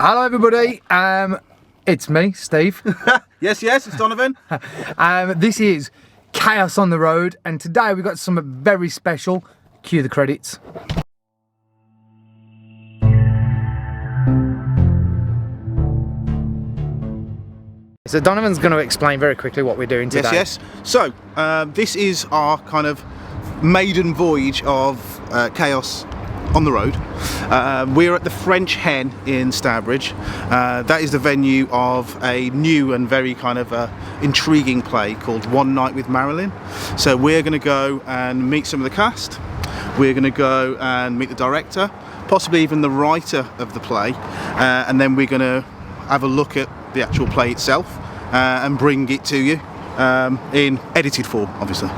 Hello everybody, it's me, Steve. Yes, it's Donovan. This is Chaos on the Road, and today we've got something very special. Cue the credits. So Donovan's going to explain very quickly what we're doing today. Yes. So, this is our kind of maiden voyage of Chaos on the Road. We're at the French Hen in Stourbridge. That is the venue of a new and very kind of intriguing play called One Night with Marilyn. So we're going to go and meet some of the cast. We're going to go and meet the director, possibly even the writer of the play, and then we're going to have a look at the actual play itself and bring it to you in edited form, obviously.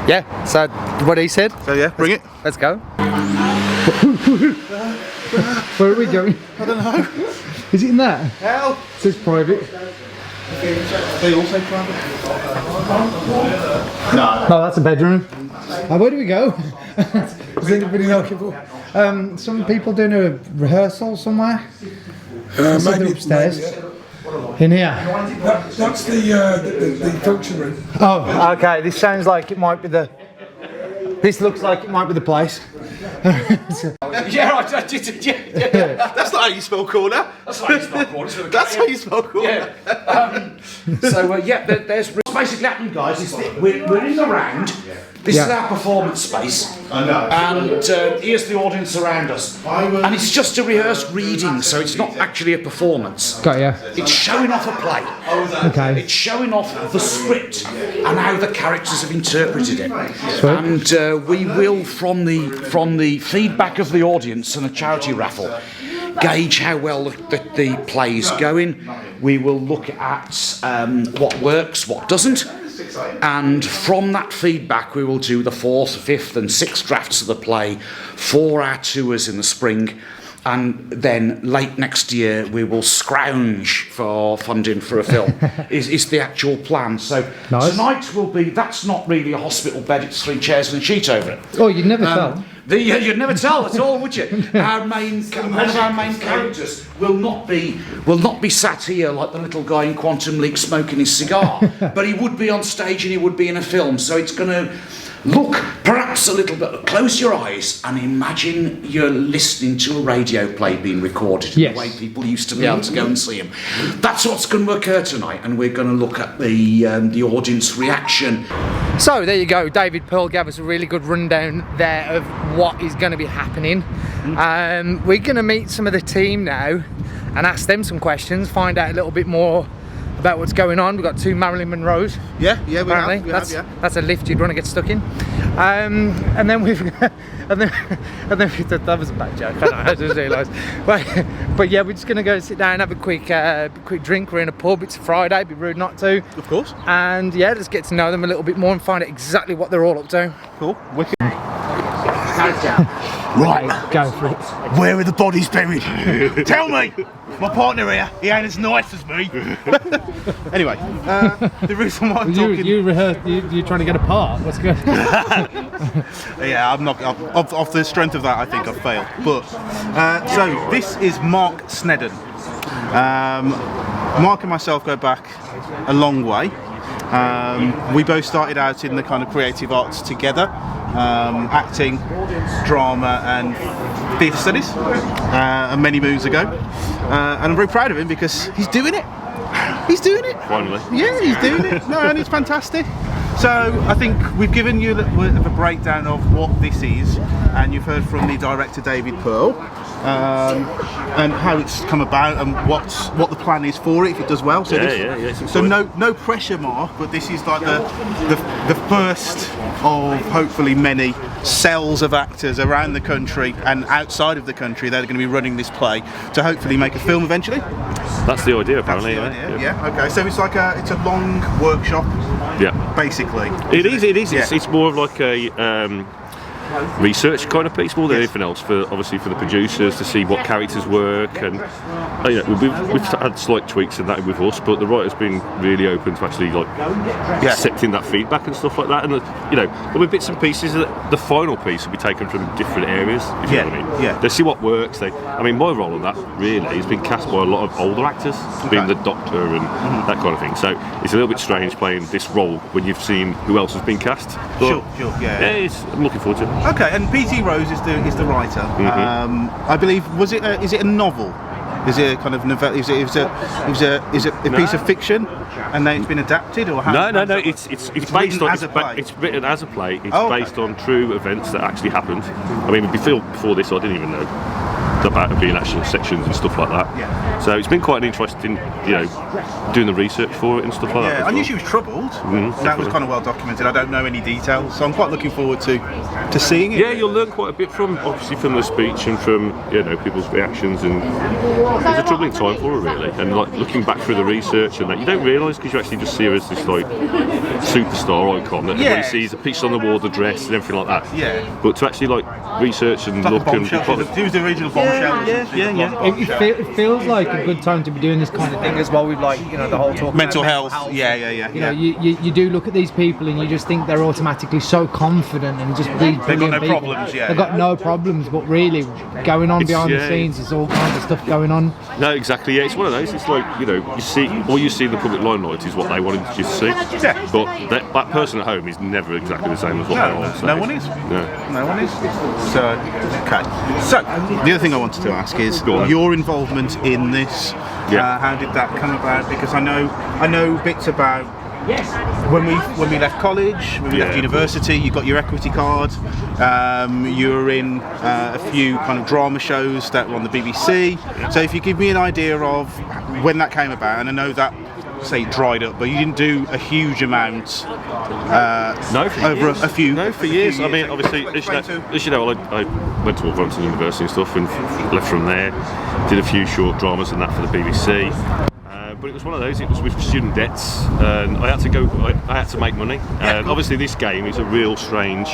Yeah, so what he said. So yeah, bring it. Let's go. Where are we going? I don't know. Is it in there? Hell. It says private. They all say private? No, that's a bedroom. Where do we go? Does anybody know? Some people doing a rehearsal somewhere? Maybe upstairs. In here? That's the function room. Oh, okay. This sounds like it might be the... This looks like it might be the place. Yeah, I did. Yeah. That's not how you spell corner. That's how you spell corner. That's how you spell corner. Yeah. There's basically happening, guys. Is that we're in the round. This is our performance space, and here's the audience around us. And it's just a rehearsed reading, so it's not actually a performance. Got ya. It's showing off a play. Okay. It's showing off the script and how the characters have interpreted it. Sweet. And we will, from the feedback of the audience and a charity raffle, gauge how well the play is going. We will look at what works, what doesn't. And from that feedback we will do the 4th, 5th and 6th drafts of the play for our tours in the spring, and then late next year we will scrounge for funding for a film is the actual plan. So nice. Tonight will be, that's not really a hospital bed, it's 3 chairs and a sheet over it. Oh, you'd never tell. You'd never tell at all, would you? One of our main characters will not be sat here like the little guy in Quantum Leap smoking his cigar, but he would be on stage and he would be in a film. So it's going to look perhaps a little bit. Close your eyes and imagine you're listening to a radio play being recorded. Yes. The way people used to be able to go and see them. That's what's going to occur tonight, and we're going to look at the audience reaction. So there you go. David Pearl gave us a really good rundown there of what is going to be happening. We're going to meet some of the team now and ask them some questions, find out a little bit more about what's going on. We've got 2 Marilyn Monroes. Yeah, we apparently. have. That's a lift you'd want to get stuck in. And then we've that was a bad joke. I just realised. But yeah, we're just going to go sit down, have a quick drink. We're in a pub. It's a Friday. It'd be rude not to. Of course. And yeah, just get to know them a little bit more and find out exactly what they're all up to. Cool. Wicked. Right, Go for it. where are the bodies buried? Tell me! My partner here, he ain't as nice as me. Anyway, the reason why I'm talking... You're trying to get a part. What's good? Yeah, I'm not. Off the strength of that, I think I've failed. But so this is Mark Snedden. Mark and myself go back a long way. We both started out in the kind of creative arts together, acting, drama, and theatre studies, many moons ago. And I'm very proud of him because he's doing it. He's doing it. Finally. Yeah, he's doing it. No, and it's fantastic. So I think we've given you a little bit of a breakdown of what this is, and you've heard from the director David Pearl, and how it's come about and what the plan is for it if it does well. So, so no pressure, Mark, but this is like the first of hopefully many cells of actors around the country and outside of the country that are going to be running this play to hopefully make a film eventually. That's the idea, apparently. That's the idea. Yeah. Okay. So it's like it's a long workshop. Yeah. Basically. It is. Yeah. It's more of like a research kind of piece more than anything else. Obviously for the producers to see what characters work, and we've had slight tweaks in that with us, but the writer's been really open to actually accepting that feedback and stuff like that. And there'll be bits and pieces. The final piece will be taken from different areas. If you know what I mean. Yeah. They see what works. My role in that really has been cast by a lot of older actors, being the Doctor and that kind of thing. So it's a little bit strange playing this role when you've seen who else has been cast. But, Sure, yeah. I'm looking forward to it. Okay, and P.T. Rose is the writer. I believe is it a novel? Is it a kind of novella? Is it a piece of fiction, and then it's been adapted, or how? No. It's based on. It's written as a play. It's based on true events that actually happened. I mean, before this, I didn't even know about it being actual sections and stuff like that. Yeah. So it's been quite an interesting, doing the research for it and stuff like that. Yeah, I knew she was troubled. That was kind of well documented. I don't know any details, so I'm quite looking forward to seeing it. Yeah, you'll learn quite a bit from the speech and from people's reactions, and it's a troubling time for her really. And looking back through the research and that, you don't realise because you actually just see her as this superstar icon that everybody sees, a picture on the wall, the dress and everything like that. Yeah. But to actually research and look and she was the original bombshell. It feels like a good time to be doing this kind of thing as well, with the whole talk Mental about health. Yeah. You do look at these people and you just think they're automatically so confident and just these They've got no people. problems. Yeah. They've got no problems, but really going on behind the scenes, there's all kinds of stuff going on. No, exactly. Yeah, it's one of those. It's you see in the public limelight is what they wanted you to see. Yeah. But that person at home is never exactly the same as what they are. So no one is. No one is. So, okay. So, the other thing I wanted to ask is your involvement in this. Yeah. How did that come about? Because I know bits about when we left college, when we left university. You got your equity card. You were in a few kind of drama shows that were on the BBC. So if you give me an idea of when that came about, and I know that dried up, but you didn't do a huge amount. Over a few. No, for years. I mean, obviously, as you know, I went to Wolverhampton University and stuff, and left from there. Did a few short dramas and that for the BBC. But it was one of those. It was with student debts, and I had to go. I had to make money. And obviously, this game is a real strange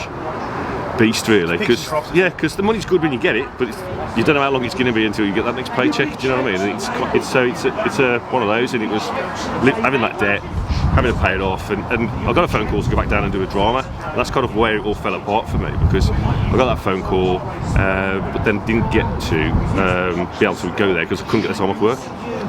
beast, really, because the money's good when you get it, but you don't know how long it's going to be until you get that next paycheck. Do you know what I mean? And it's one of those, and it was having that debt, having to pay it off, and I got a phone call to go back down and do a drama. And that's kind of where it all fell apart for me, because I got that phone call, but then didn't get to be able to go there because I couldn't get the time off work.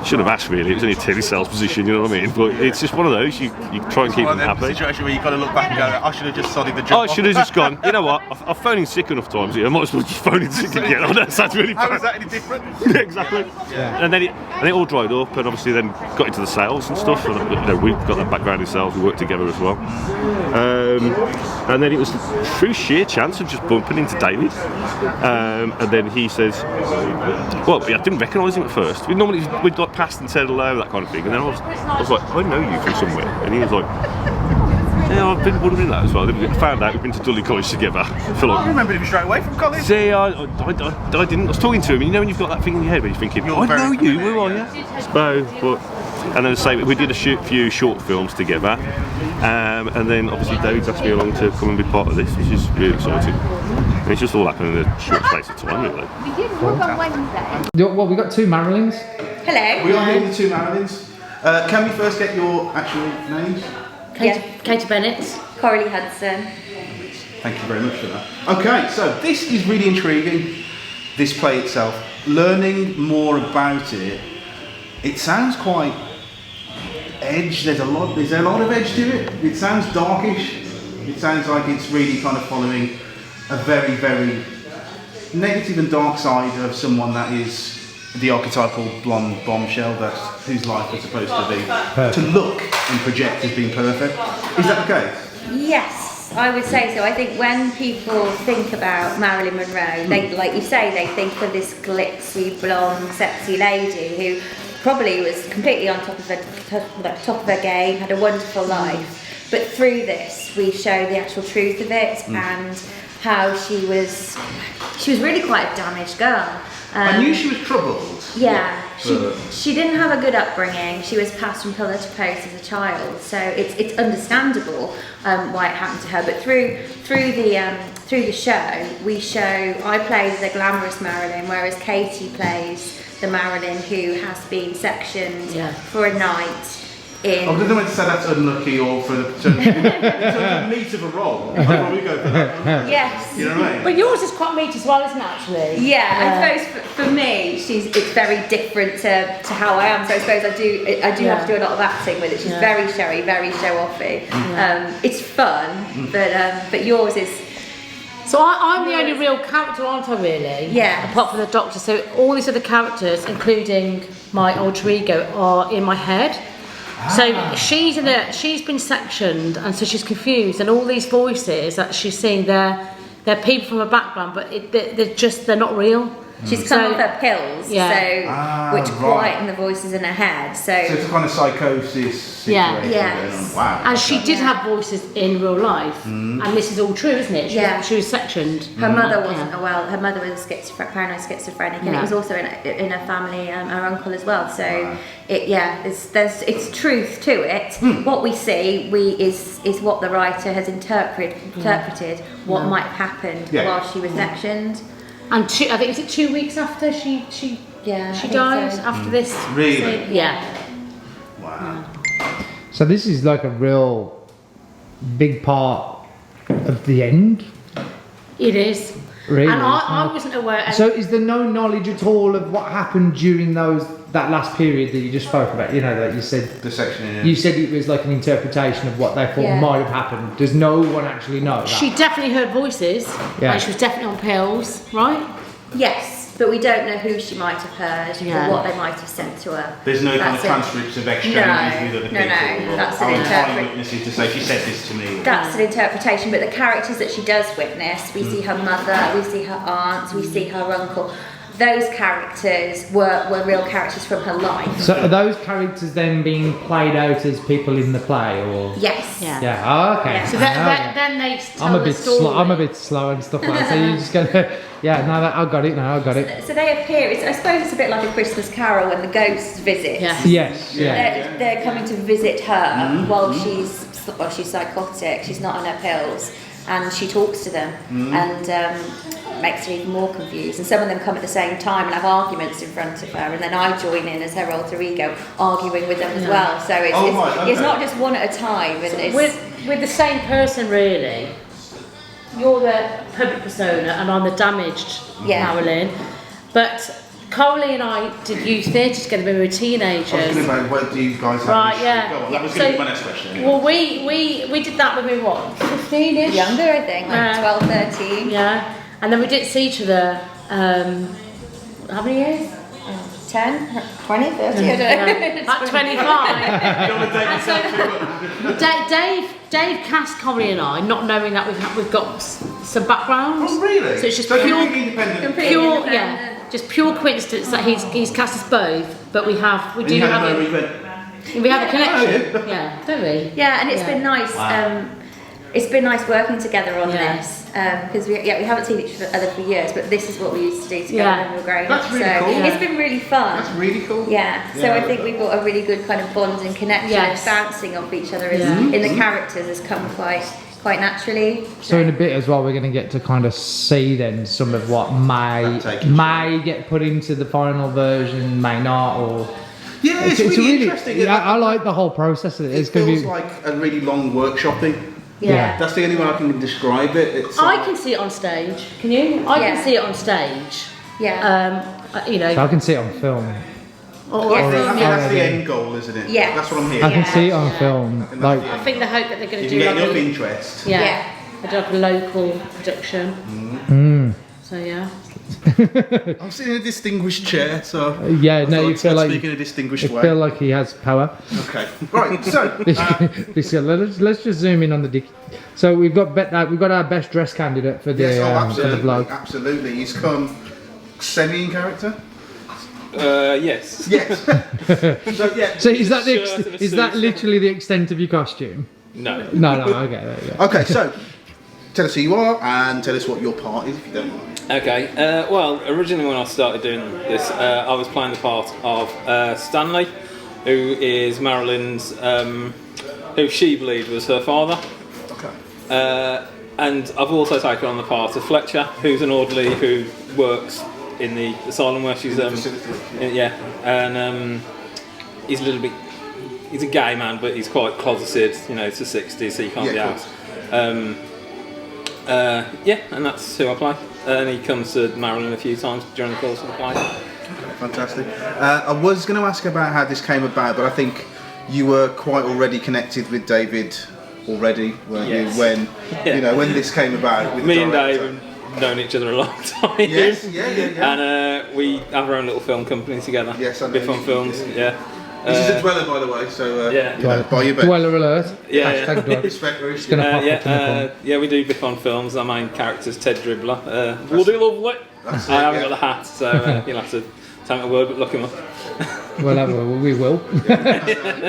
Shouldn't have asked really, it was only a telesales position, you know what I mean? But it's just one of those, you try and keep them happy. A situation where you've got to look back and go, I should have just sodded the job. I should have just gone, you know what, I've phoned in sick enough times here, I might as well just phone in sick again. I know that sounds really bad. How is that any different? Yeah, exactly. Yeah. And then it all dried up, and obviously then got into the sales and stuff, and we've got that background in sales, we worked together as well. And then it was through sheer chance of just bumping into David, and then he says, well, I didn't recognise him at first. We'd got past and said hello, that kind of thing, and then I was like, I know you from somewhere, and he was like, yeah, I've been wondering that as well. Then we found out we've been to Dudley College together. I remembered him straight away from college. See, I didn't. I was talking to him, and when you've got that thing in your head where you're thinking, I know you, who are you? And then we did a few short films together, and then obviously David's asked me along to come and be part of this, which is really exciting. And it's just all happened in a short space of time, really. We did work on Wednesday. Well, we got two Marilyns. Hello. We are here with the two Marilyns. Can we first get your actual names? Katie Bennett. Coralie Hudson. Thank you very much for that. Okay, so this is really intriguing, this play itself. Learning more about it, it sounds quite edge, there's a lot of edge to it. It sounds darkish. It sounds like it's really kind of following a very, very negative and dark side of someone that is the archetypal blonde bombshell whose life is supposed to be perfect, to look and project as being perfect. Is that the case? Yes, I would say so. I think when people think about Marilyn Monroe, they, like you say, they think of this glitzy, blonde, sexy lady who probably was completely on top of her game, had a wonderful life. But through this, we show the actual truth of it and how she was really quite a damaged girl. I knew she was troubled. Yeah, she didn't have a good upbringing. She was passed from pillar to post as a child, so it's understandable why it happened to her. But through through the show, I play the glamorous Marilyn, whereas Katie plays the Marilyn who has been sectioned for a night. I don't know when to say that's unlucky or for the meat of a role. I'd probably go for that. Yes. You know what I mean? But yours is quite meat as well, isn't it, actually? Yeah, I suppose for me, it's very different to how I am. So I suppose I do have to do a lot of acting with it. She's very showy, very show-offy. It's fun, but yours is. So I'm the only real character, aren't I, really? Yeah. Apart from the Doctor. So all these other characters, including my alter ego, are in my head. So she's been sectioned, and so she's confused, and all these voices that she's seeing, they're people from her background, but they're not real. She's come off her pills, which quieten the voices in her head. So it's a kind of psychosis situation. Yes. Wow. And she did have voices in real life, and this is all true, isn't it? She was sectioned. Her mother wasn't well. Her mother was paranoid schizophrenic, and it was also in her family, her uncle as well. So it's truth to it. What we see is what the writer has interpreted what might have happened while she was sectioned. And I think, is it 2 weeks after she died after this? Really? Yeah. Wow. So this is like a real big part of the end. It is. Really? And I wasn't aware. So is there no knowledge at all of what happened during that last period that you just spoke about? You know, that you said the section. You said it was like an interpretation of what they thought might have happened. Does no one actually know that? She definitely heard voices. Yeah. And she was definitely on pills, right? Yes, but we don't know who she might have heard or what they might have sent to her. There's no kind of transcripts of exchanges with other people. No, that's an interpretation. Witnesses to say she said this to me. That's an interpretation, but the characters that she does witness, we see her mother, we see her aunts, we see her uncle. Those characters were real characters from her life. So are those characters then being played out as people in the play, or? Yes. Yeah. Oh, okay. Yeah. So then they tell I'm a the bit story. I'm a bit slow and stuff like that. So you're just gonna, I got it now. I got it. So they appear. I suppose it's a bit like a Christmas Carol when the ghosts visit. Yes. Yeah. They're coming to visit her while she's psychotic. She's not on her pills, and she talks to them and makes her even more confused. And some of them come at the same time and have arguments in front of her, and then I join in as her alter ego, arguing with them as well. So it's not just one at a time. And it's with the same person, really. You're the public persona, and I'm the damaged Marilyn. But Coley and I did youth theatre together when we were teenagers. I was going to what do you guys have? Right, yeah. Go on, that was going to be my next question. Anyway. Well, we did that when we were, 15-ish? Younger, I think, like 12, 13. Yeah. And then we didn't see each other, how many years? 10, 20, 30, I don't know. About 25. And so Dave cast Corey and I, not knowing that we've got some backgrounds. Oh, really? So it's just completely pure, independent. just pure coincidence that he's cast us both, but we do have a connection. Yeah, don't we? Yeah, and it's been nice. Wow. It's been nice working together on this because we haven't seen each other for years, but this is what we used to do together when we were growing up. That's really cool. It's been really fun. That's really cool. Yeah. So I think we've got a really good kind of bond and connection. Yes. And bouncing off each other in the characters has come quite naturally. So in a bit as well, we're going to get to kind of see then some of what may get put into the final version, may not, or. Yeah, it's really interesting. Yeah, I like the whole process of it. It's feels going to be like a really long workshopping. Yeah. That's the only way I can describe it. It's I can see it on stage. Can you? I can see it on stage. Yeah. So I can see it on film. that's the end goal, isn't it? Yeah. That's what I'm hearing. I can see it on film. Like, I think they hope that they're going to you do get like enough interest. they do like a local production. So yeah. I'm sitting in a distinguished chair, so you feel like speak in a distinguished way. feel like he has power. Okay, right. So let's just zoom in on the dick. So we've got our best dressed candidate for the for the vlog. Absolutely. He's come semi in character. Yes. Yes. So is that literally the extent of your costume? No. No. Okay. Okay. So tell us who you are and tell us what your part is, if you don't mind. Okay. Well, originally when I started doing this, I was playing the part of Stanley, who is Marilyn's, who she believed was her father. Okay. and I've also taken on the part of Fletcher, who's an orderly who works in the asylum where she's and he's a little bit. He's a gay man, but he's quite closeted. You know, it's the 60s, so you can't be out. And that's who I play. And he comes to Marilyn a few times during the course of the play. Fantastic. I was going to ask about how this came about, but I think you were quite already connected with David already, weren't you? When when this came about. With Me and Dave have known each other a long time. Yes, And we have our own little film company together. Yes, I know. Biff on Films. Yeah. This is a dweller, by the way, so buy your bet. Dweller alert. Yeah. Respect, It's gonna pop up in the phone. We do Biff on Films. Our main character's Ted Dribbler. Woody Lovely. I haven't got the hat, so you'll have to take my word, but look him up. Well, we will.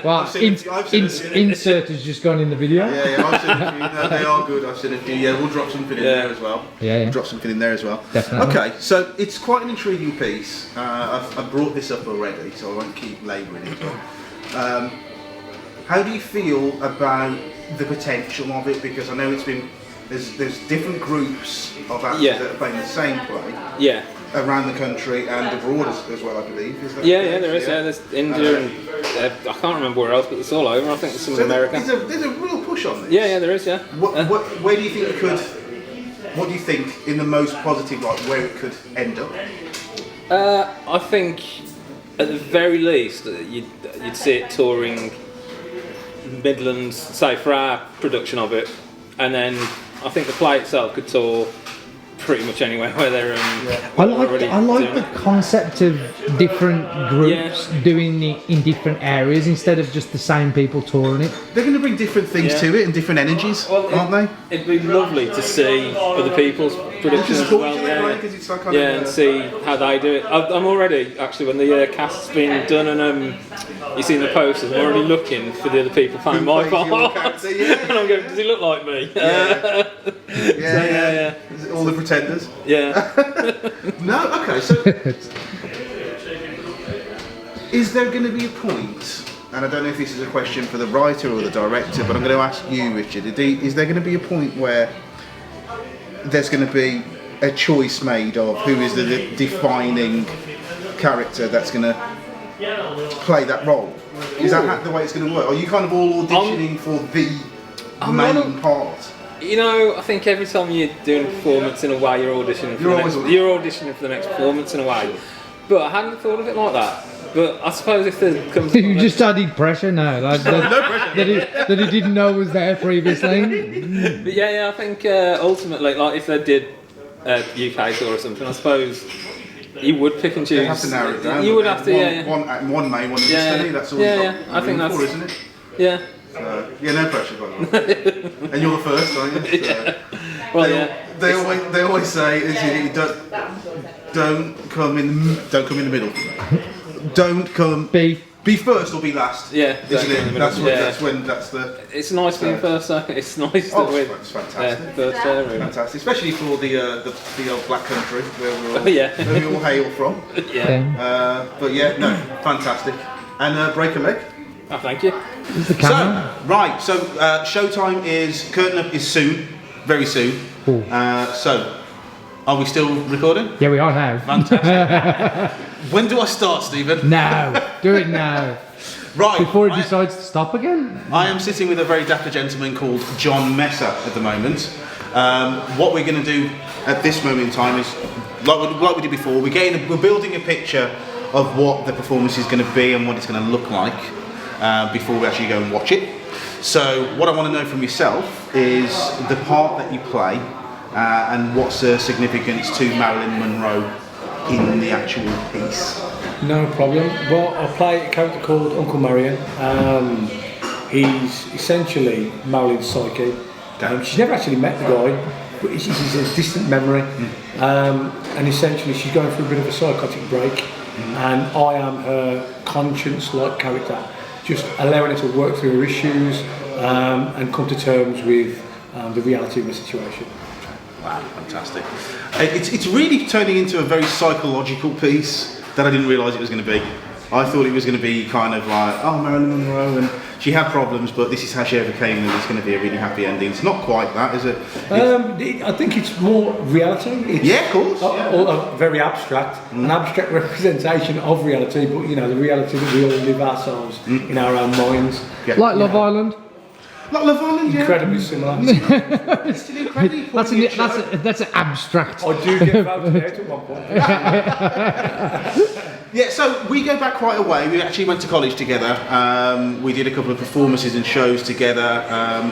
Well, insert has just gone in the video. Yeah, I've seen a few. No, they are good. I've seen a few. Yeah, we'll drop something in there as well. Yeah. Drop something in there as well. Definitely. Okay, so it's quite an intriguing piece. I've brought this up already, so I won't keep labouring it. But, how do you feel about the potential of it? Because I know there's different groups of actors that are playing the same play. Yeah. Around the country and abroad as well, I believe. Is that there is. There's India and I can't remember where else, but it's all over. I think there's some in America. There's a real push on this. Yeah, there is. Yeah. Where do you think it could? What do you think, in the most positive light, where it could end up? I think, at the very least, you'd see it touring Midlands, say for our production of it, and then I think the play itself could tour pretty much anywhere where they're I like the concept of different groups doing it in different areas instead of just the same people touring it. They're going to bring different things to it and different energies, aren't they? It'd be lovely to see other people's productions as well. And see how they do it. I'm already, actually, when the cast's been done and you've seen the posters, I'm already looking for the other people playing my part. And I'm going, does he look like me? Yeah. All the pretenders. Yeah. No, okay, so is there going to be a point, and I don't know if this is a question for the writer or the director, but I'm going to ask you, Richard, is there going to be a point where there's going to be a choice made of who is the defining character that's going to play that role? Is that the way it's going to work? Are you kind of all auditioning for the main part? You know, I think every time you're doing a performance in a way, you're auditioning for the next performance in a way. But I hadn't thought of it like that. But I suppose if there comes... You just added pressure now. No pressure. That he didn't know was there previously. But I think ultimately, like if they did a UK tour or something, I suppose you would pick and choose. You have to narrow it down. You would have to, One main, one steady, that's all you've got. I think that's... isn't it? Yeah. No pressure, by the way. And you're the first, aren't you? So Well, they always say, don't come in the middle. Don't come. Be first or be last. Yeah, isn't it? That's the. It's nice being first. It's nice to win. It's fantastic. First really. Fantastic, especially for the old black country where we all hail from. Fantastic. And break a leg. Oh, thank you. So showtime is curtain up is soon, very soon. Cool. So, are we still recording? Yeah, we are now. Fantastic. When do I start, Stephen? Now. Do it now. Right. Before he decides to stop again. I am sitting with a very dapper gentleman called John Messer at the moment. What we're going to do at this moment in time is, like we did before, we're building a picture of what the performance is going to be and what it's going to look like before we actually go and watch it. So what I want to know from yourself is the part that you play and what's the significance to Marilyn Monroe in the actual piece. No problem. Well, I play a character called Uncle Marion. He's essentially Marilyn's psyche. She's never actually met the guy, but she's a distant memory. And essentially she's going through a bit of a psychotic break, and I am her conscience-like character, just allowing her to work through her issues and come to terms with the reality of the situation. Wow, fantastic. It's really turning into a very psychological piece that I didn't realise it was going to be. I thought it was going to be kind of like, oh, Marilyn Monroe, and she had problems, but this is how she overcame them. It's going to be a really happy ending. It's not quite that, is it? I think it's more reality. It's yeah, of course. Very abstract, an abstract representation of reality, but you know, the reality that we all live ourselves in our own minds. Yeah. Like Love Island. Like Love Island, yeah. Incredibly similar. It's still incredibly That's an abstract. I do get voted out at one point. Yeah, so we go back quite a way. We actually went to college together. We did a couple of performances and shows together.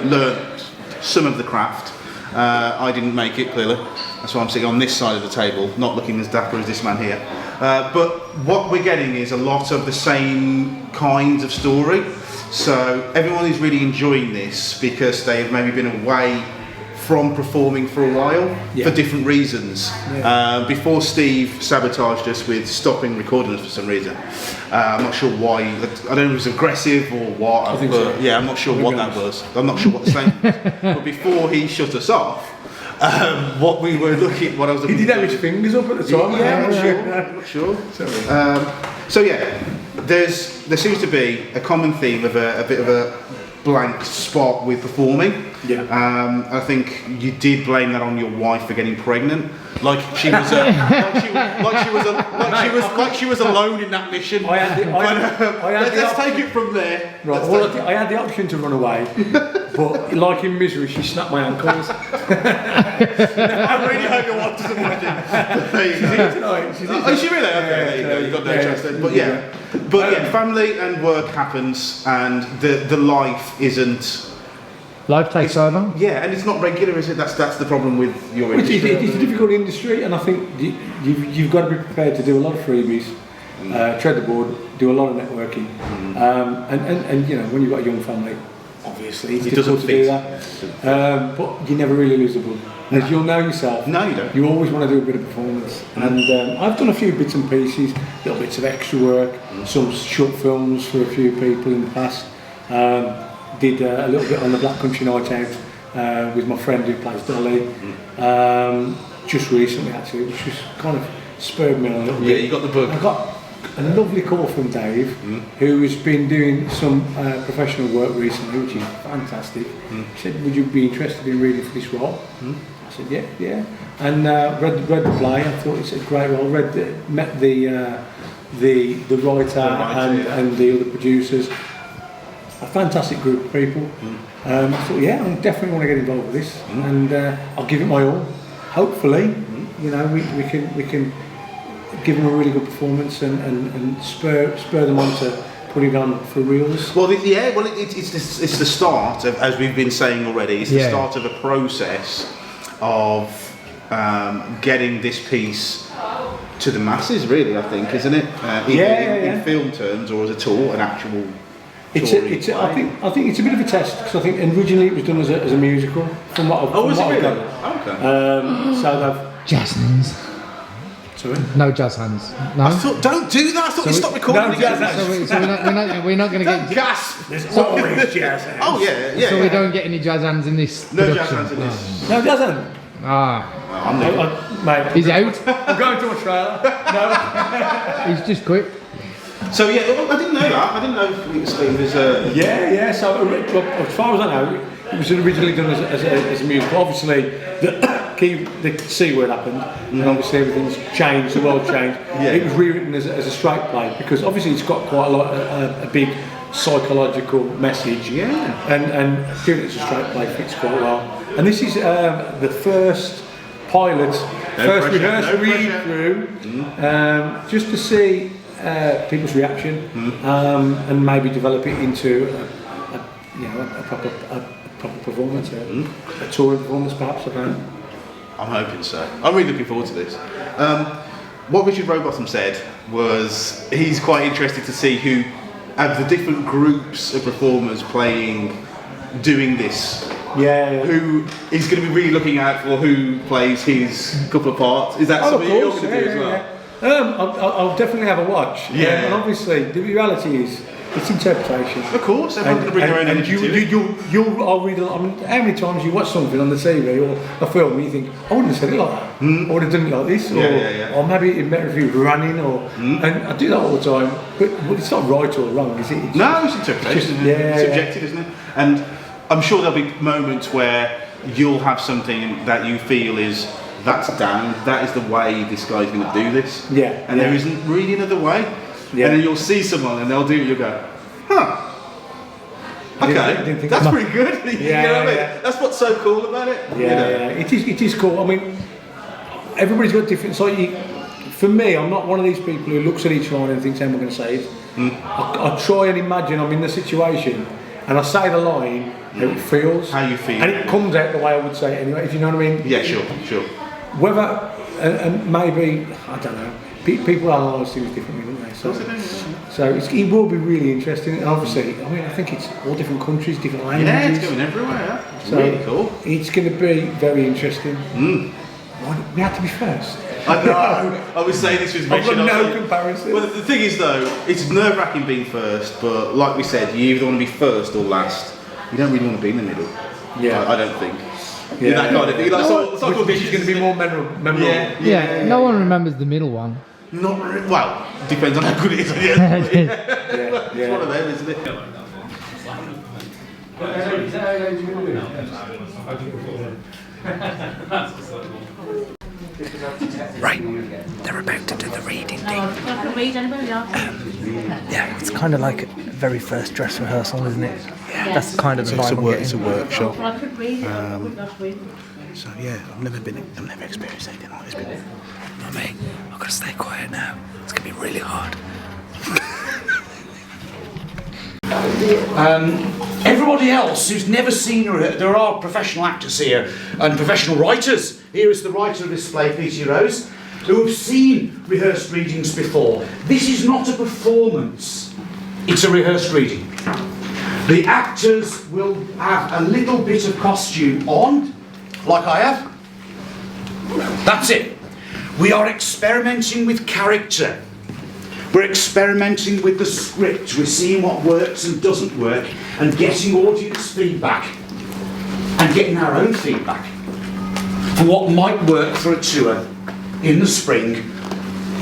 Learned some of the craft. I didn't make it, clearly. That's why I'm sitting on this side of the table, not looking as dapper as this man here. But what we're getting is a lot of the same kinds of story. So everyone is really enjoying this because they've maybe been away from performing for a while for different reasons. Before Steve sabotaged us with stopping recording us for some reason. I'm not sure why. I don't know if it was aggressive or what. I think so. Yeah, I'm not sure what that was. I'm not sure what the same was. But before he shut us off, what I was looking He did have his fingers up at the time. Yeah, I'm not sure. So yeah, there seems to be a common theme of a bit of a blank spot with performing. Yeah. I think you did blame that on your wife for getting pregnant, like she was alone in that mission. Let's take it from there. Right. Well, I had the option to run away, but like in Misery, she snapped my ankles. I really hope your wife doesn't watch it. There you go. She's here tonight. Oh, is she really? Okay, there you go. You got no chance then. But yeah, family and work happens, and the life isn't. Life takes over. Yeah, and it's not regular, is it? That's the problem with your industry. It's a difficult industry, and I think you've got to be prepared to do a lot of freebies, tread the board, do a lot of networking, and you know, when you've got a young family, obviously it's difficult to do that. But you never really lose the book. As you'll know yourself, no, you don't. You always want to do a bit of performance, and I've done a few bits and pieces, little bits of extra work, some short films for a few people in the past. Did a little bit on the Black Country Night Out with my friend who plays Dolly, just recently actually, which was kind of spurred me on a little bit. Yeah, you got the bug. I got a lovely call from Dave, who has been doing some professional work recently, which is fantastic. He said, would you be interested in reading for this role? I said, yeah. And read the play. I thought it's a great role. Met the writer and the other producers. A fantastic group of people. I thought, I definitely want to get involved with this, and I'll give it my all. Hopefully, you know, we can give them a really good performance and spur them on to put it on for reals. Well, it's the start of, as we've been saying already. It's the start of a process of getting this piece to the masses. Really, I think, isn't it? In film terms, or as a tool, an actual. I think it's a bit of a test, because I think originally it was done as a musical. From what I've done. Okay. So they've Jazz hands. Sorry? No jazz hands. No. I thought, don't do that. I thought you stopped recording. No jazz hands. So we're not going to get. Gasp. There's always jazz hands. Oh yeah. So we don't get any jazz hands in this. No production. jazz hands in this. No jazz hands. Mate, He's out. I'm going to a trailer. No. He's just quit. So I didn't know that. I didn't know Steve was. Yeah. So as far as I know, it was originally done as a musical. Obviously, the C word happened, and obviously everything's changed. The world changed. It was rewritten as a straight play, because obviously it's got quite a big psychological message. Yeah. And doing it as a straight play fits quite well. And this is the first pilot, read through, just to see. People's reaction, and maybe develop it into a proper performance, a touring performance perhaps. I'm hoping so. I'm really looking forward to this. What Richard Rowbottom said was he's quite interested to see who of the different groups of performers doing this. Yeah. Who he's going to be really looking out for, who plays his couple of parts. Is that something you're going to do as well? I'll definitely have a watch. Yeah. And obviously, the reality is, it's interpretation. Of course, everyone's going to bring their own energy to it. I'll read a lot. I mean, how many times you watch something on the TV or a film and you think, I wouldn't have said it like that. I would have done it like this. Or maybe it'd better if you were running. And I do that all the time. But it's not right or wrong, is it? No, it's interpretation. It's subjective, isn't it? And I'm sure there'll be moments where you'll have something that you feel is, that's Dan, that is the way this guy's going to do this. And there isn't really another way. And then you'll see someone and they'll do it, you'll go, huh. Okay, that's pretty good. You know what I mean? That's what's so cool about it. It is cool. I mean, everybody's got different. So for me, I'm not one of these people who looks at each line and thinks, how am I going to say it? I try and imagine I'm in the situation and I say the line, how it feels. How you feel. And it comes out the way I would say it anyway, if you know what I mean? Yeah, sure. Whether, and maybe, I don't know, people analyse things differently, don't they? So it will be really interesting. And obviously, I mean, I think it's all different countries, different languages. Yeah, it's going everywhere. It's really cool. It's going to be very interesting. We have to be first. I know. I was saying this with Mitch. I've got no comparison. Well, the thing is, though, it's nerve-wracking being first, but like we said, you either want to be first or last. You don't really want to be in the middle. I don't think. That kind of thing. Which is going to be more memorable. Yeah, no one remembers the middle one. Not really. Well, depends on how good it is. It's one of them, isn't it? Right, they're about to do the reading thing. I can read anybody else. Yeah, it's kind of like a very first dress rehearsal, isn't it? Yeah, that's kind of the vibe I'm getting. It's a workshop. Well, I could read it. So yeah, I've never experienced anything like this before. Not me. I've got to stay quiet now. It's going to be really hard. Everybody else who's never seen there are professional actors here and professional writers. Here is the writer of this play, P.T. Rose, who have seen rehearsed readings before. This is not a performance, it's a rehearsed reading. The actors will have a little bit of costume on, like I have. That's it. We are experimenting with character. We're experimenting with the script. We're seeing what works and doesn't work and getting audience feedback and getting our own feedback for what might work for a tour in the spring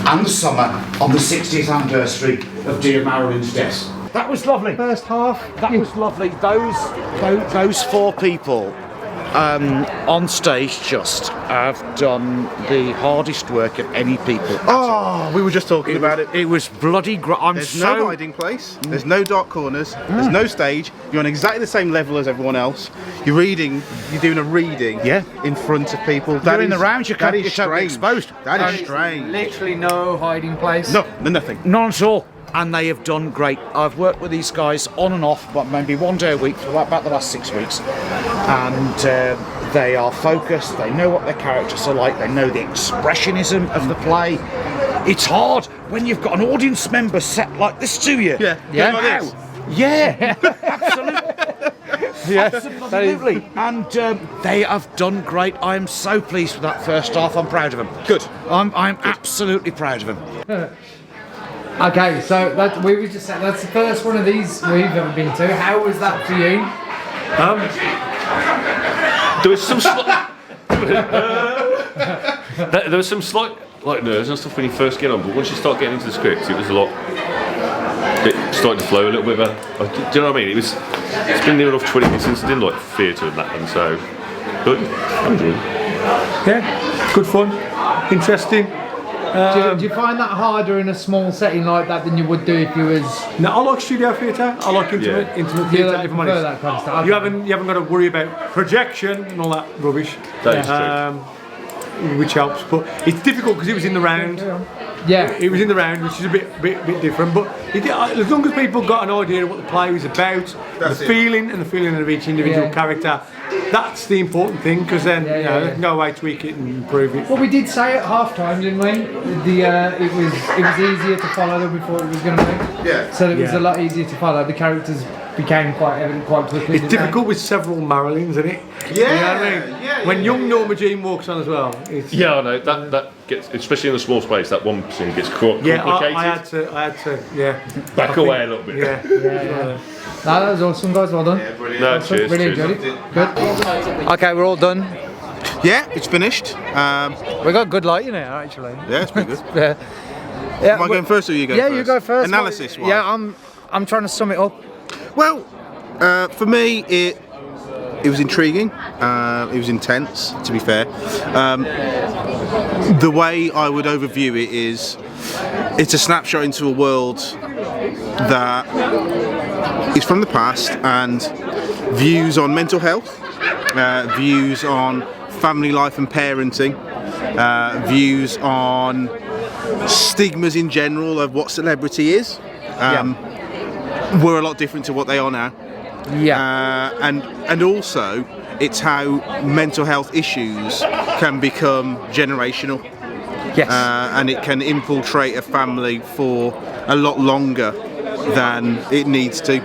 and the summer on the 60th anniversary of dear Marilyn's death. That was lovely. First half. That was lovely. Those four people on stage just have done the hardest work of any people. Oh, we were just talking about it. It was bloody There's no hiding place. There's no dark corners. There's no stage. You're on exactly the same level as everyone else. You're reading. You're doing a reading. In front of people. You're in the round. You're totally exposed. That is strange. Literally no hiding place. No, nothing. None at all. And they have done great. I've worked with these guys on and off, but maybe one day a week for about the last 6 weeks. And they are focused, they know what their characters are like, they know the expressionism of the play. It's hard when you've got an audience member set like this to you. Absolutely. And they have done great. I am so pleased with that first half. I'm proud of them. Good. I'm absolutely proud of them. Okay, so that's the first one of these we've ever been to. How was that for you? There was some slight nerves and stuff when you first get on, but once you start getting into the script, it was it started to flow a little bit better. Do you know what I mean? It's been near enough 20 minutes since I didn't like theatre and that, and so good. I'm enjoying it. Yeah, good fun, interesting. Do you find that harder in a small setting like that than you would do if you was? No, I like studio theatre. I like intimate theatre. If I'm honest, that kind of stuff. You haven't got to worry about projection and all that rubbish. That is true. Which helps, but it's difficult because it was in the round. Yeah, it was in the round, which is a bit different. But as long as people got an idea of what the play was about, the feeling of each individual character, that's the important thing. Because then they can go away, tweak it, and improve it. Well, we did say at half time, didn't we? It was easier to follow than we thought it was going to be. Yeah. So it was a lot easier to follow. The characters became quite evident quite quickly. It's difficult with several Marilyns, isn't it? Yeah, You know what I mean? yeah, When yeah, young Norma Jean walks on as well. It's, Yeah, I know that gets, especially in a small space, that one scene gets complicated. I had to, yeah. Back away a little bit. Yeah. No, that was awesome, guys. Well done. No, cheers. Really cheers. enjoyed it. Good. Okay, we're all done. Yeah, it's finished. We got good lighting here, actually. Yeah, it's pretty good. Yeah. Yeah, Am I going first or you go yeah, first? you go first. Analysis wise. Yeah, I'm trying to sum it up. Well, for me, it was intriguing. It was intense, to be fair. The way I would overview it is, it's a snapshot into a world that is from the past, and views on mental health, views on family life and parenting, views on stigmas in general of what celebrity is. Were a lot different to what they are now. Yeah. And also it's how mental health issues can become generational. Yes. And it can infiltrate a family for a lot longer than it needs to,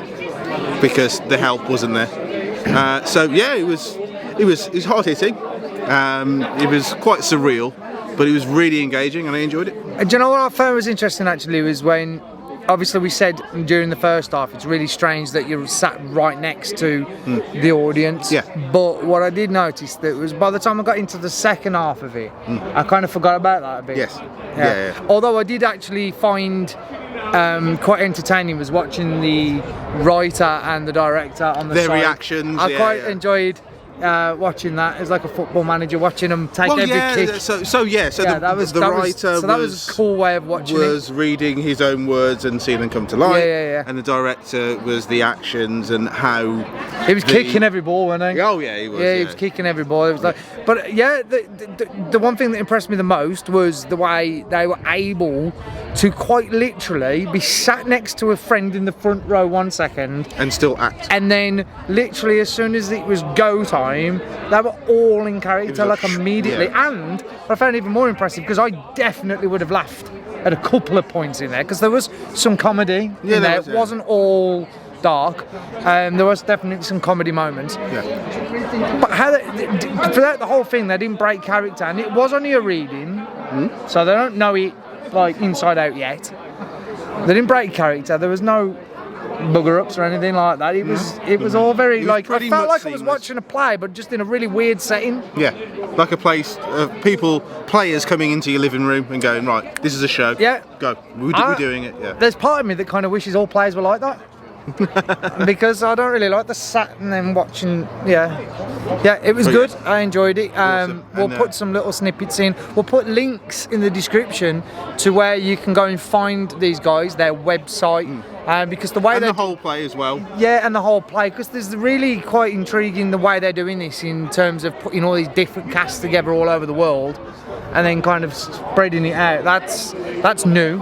because the help wasn't there. So yeah, it was hard hitting. It was quite surreal, but it was really engaging and I enjoyed it. Do you know what I found was interesting actually was when, obviously we said during the first half, it's really strange that you're sat right next to the audience. Yeah. But what I did notice that was by the time I got into the second half of it, I kind of forgot about that a bit. Yes. Yeah. Although I did actually find quite entertaining was watching the writer and the director on the Their side. reactions. I quite enjoyed watching that. It's like a football manager watching them take every kick. So the writer that was a cool way of watching was reading his own words and seeing them come to life. Yeah. And the director was the actions and how he was kicking every ball, wasn't he? Oh yeah, he was. Yeah, he was kicking every ball. It was like, but yeah, the one thing that impressed me the most was the way they were able to quite literally be sat next to a friend in the front row 1 second and still act, and then literally as soon as it was go time, they were all in character, like immediately. Yeah. And what I found even more impressive, because I definitely would have laughed at a couple of points in there, because there was some comedy in there. It wasn't all dark, there was definitely some comedy moments. Yeah. But how throughout the whole thing, they didn't break character, and it was only a reading, so they don't know it like inside out yet. They didn't break character. There was no bugger ups or anything like that. It was all very like, I felt like I was watching a play, but just in a really weird setting. Yeah, like a place of players coming into your living room and going, right, this is a show. Yeah, go. We're doing it. Yeah. There's part of me that kind of wishes all players were like that. Because I don't really like the sat and then watching. Yeah, it was good. I enjoyed it. We'll put some little snippets in. We'll put links in the description to where you can go and find these guys, their website, because the way the whole play as well. Yeah, and the whole play, because there's really quite intriguing the way they're doing this in terms of putting all these different casts together all over the world, and then kind of spreading it out. That's new.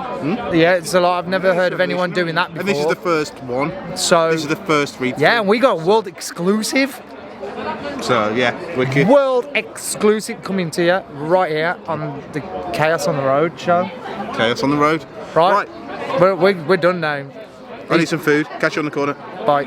Yeah, it's a lot. I've never heard of anyone doing that before. And this is the first one. So this is the first read. Yeah, and we got world exclusive. So yeah, wicked. World exclusive coming to you right here on the Khaos on the Road show. Khaos on the Road. Right. We're done now. I need some food. Catch you on the corner. Bye.